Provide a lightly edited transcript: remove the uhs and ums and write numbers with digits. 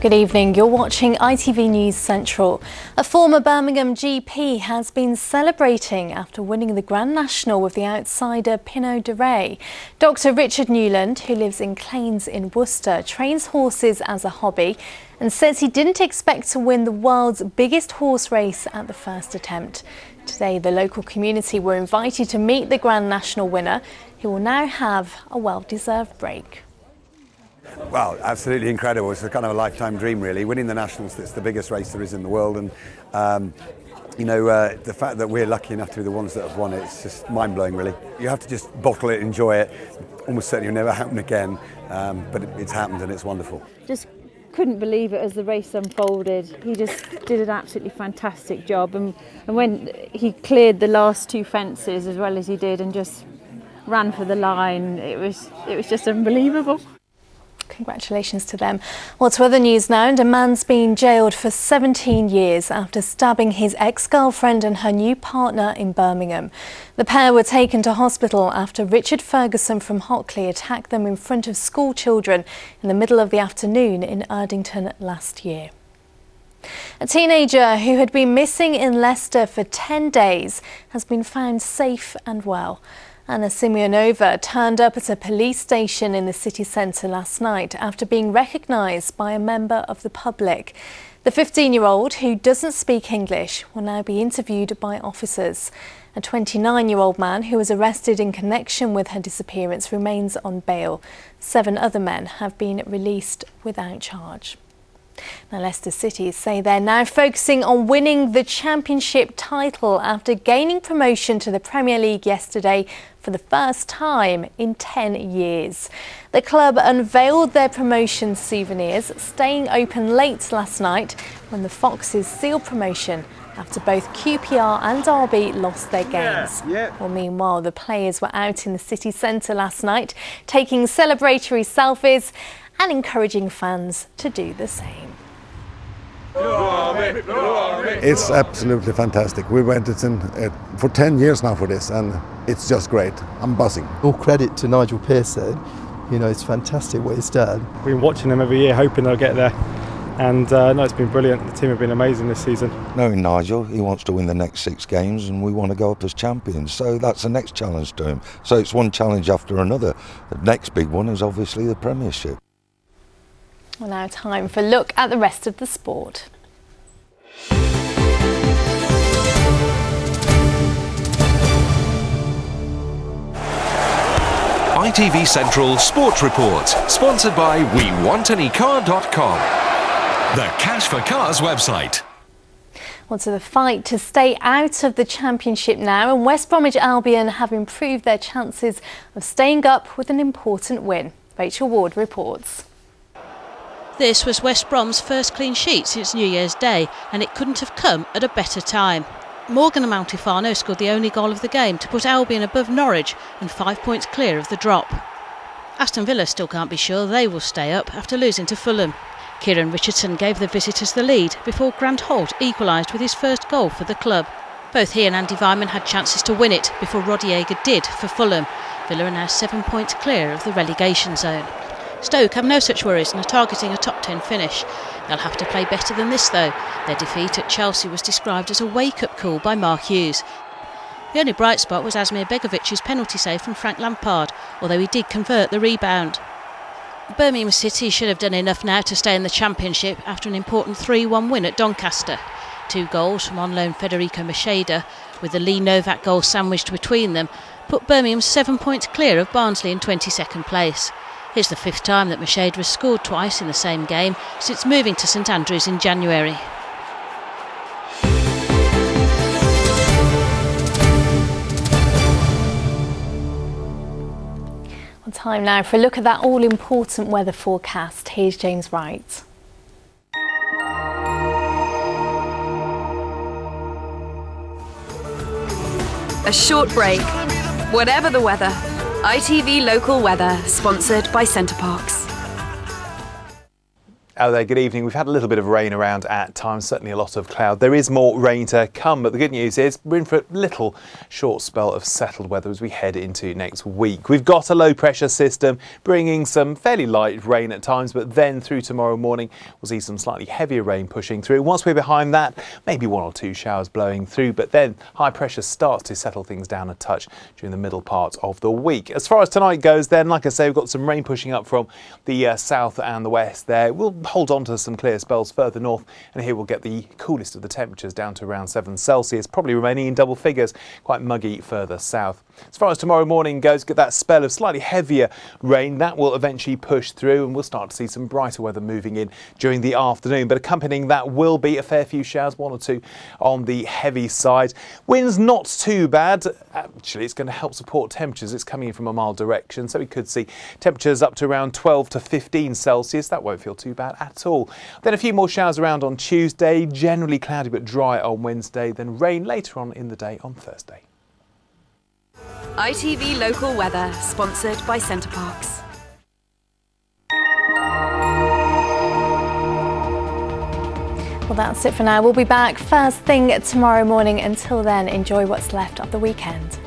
Good evening, you're watching ITV News Central. A former Birmingham GP has been celebrating after winning the Grand National with the outsider Pinot de Rais. Dr Richard Newland, who lives in Claines in Worcester, trains horses as a hobby and says he didn't expect to win the world's biggest horse race at the first attempt. Today, the local community were invited to meet the Grand National winner, who will now have a well-deserved break. Well, absolutely incredible. It's a kind of a lifetime dream, really. Winning the Nationals, it's the biggest race there is in the world. And, the fact that we're lucky enough to be the ones that have won it, it's just mind-blowing, really. You have to just bottle it, enjoy it. Almost certainly it'll never happen again, but it's happened and it's wonderful. Just couldn't believe it as the race unfolded. He just did an absolutely fantastic job. And when he cleared the last two fences as well as he did and just ran for the line, it was just unbelievable. Congratulations to them. Well, to other news now, and a man's been jailed for 17 years after stabbing his ex-girlfriend and her new partner in Birmingham. The pair were taken to hospital after Richard Ferguson from Hockley attacked them in front of school children in the middle of the afternoon in Erdington last year. A teenager who had been missing in Leicester for 10 days has been found safe and well. Anna Simeonova turned up at a police station in the city centre last night after being recognised by a member of the public. The 15-year-old, who doesn't speak English, will now be interviewed by officers. A 29-year-old man who was arrested in connection with her disappearance remains on bail. 7 other men have been released without charge. Now, Leicester City say they're now focusing on winning the championship title after gaining promotion to the Premier League yesterday for the first time in 10 years. The club unveiled their promotion souvenirs, staying open late last night when the Foxes sealed promotion after both QPR and Derby lost their games. Well, meanwhile, the players were out in the city centre last night, taking celebratory selfies and encouraging fans to do the same. It's absolutely fantastic. We went for 10 years now for this, and it's just great. I'm buzzing. All credit to Nigel Pearson. You know, it's fantastic what he's done. We've been watching them every year, hoping they'll get there. And no, it's been brilliant. The team have been amazing this season. Knowing Nigel, he wants to win the next 6 games and we want to go up as champions. So that's the next challenge to him. So it's one challenge after another. The next big one is obviously the Premiership. Well, now time for a look at the rest of the sport. ITV Central Sports Report, sponsored by WeWantAnyCar.com, the Cash for Cars website. Well, to the fight to stay out of the Championship now, and West Bromwich Albion have improved their chances of staying up with an important win. Rachel Ward reports. This was West Brom's first clean sheet since New Year's Day, and it couldn't have come at a better time. Morgan Amaltifano scored the only goal of the game to put Albion above Norwich and 5 points clear of the drop. Aston Villa still can't be sure they will stay up after losing to Fulham. Kieran Richardson gave the visitors the lead before Grant Holt equalised with his first goal for the club. Both he and Andy Weimann had chances to win it before Roddy Yeager did for Fulham. Villa are now 7 points clear of the relegation zone. Stoke have no such worries and are targeting a top 10 finish. They'll have to play better than this though. Their defeat at Chelsea was described as a wake-up call by Mark Hughes. The only bright spot was Asmir Begovic's penalty save from Frank Lampard, although he did convert the rebound. Birmingham City should have done enough now to stay in the Championship after an important 3-1 win at Doncaster. 2 goals from on loan Federico Macheda, with the Lee Novak goal sandwiched between them, put Birmingham 7 points clear of Barnsley in 22nd place. It's the 5th time that Macheda has scored twice in the same game since moving to St Andrews in January. Well, time now for a look at that all-important weather forecast. Here's James Wright. A short break, whatever the weather. ITV Local Weather, sponsored by Centre Parks. Hello there, good evening. We've had a little bit of rain around at times, certainly a lot of cloud. There is more rain to come, but the good news is we're in for a little short spell of settled weather as we head into next week. We've got a low pressure system bringing some fairly light rain at times, but then through tomorrow morning we'll see some slightly heavier rain pushing through. Once we're behind that, maybe 1 or 2 showers blowing through, but then high pressure starts to settle things down a touch during the middle part of the week. As far as tonight goes then, like I say, we've got some rain pushing up from the south and the west there. We'll hold on to some clear spells further north, and here we'll get the coolest of the temperatures down to around 7 Celsius, probably remaining in double figures, quite muggy further south. As far as tomorrow morning goes, get that spell of slightly heavier rain that will eventually push through, and we'll start to see some brighter weather moving in during the afternoon, but accompanying that will be a fair few showers, 1 or 2 on the heavy side. Winds not too bad. Actually, it's going to help support temperatures. It's coming in from a mild direction, so we could see temperatures up to around 12 to 15 Celsius. That won't feel too bad at all. Then a few more showers around on Tuesday, generally cloudy but dry on Wednesday, then rain later on in the day on Thursday. ITV Local Weather, sponsored by Centre Parks. Well, that's it for now. We'll be back first thing tomorrow morning. Until then, enjoy what's left of the weekend.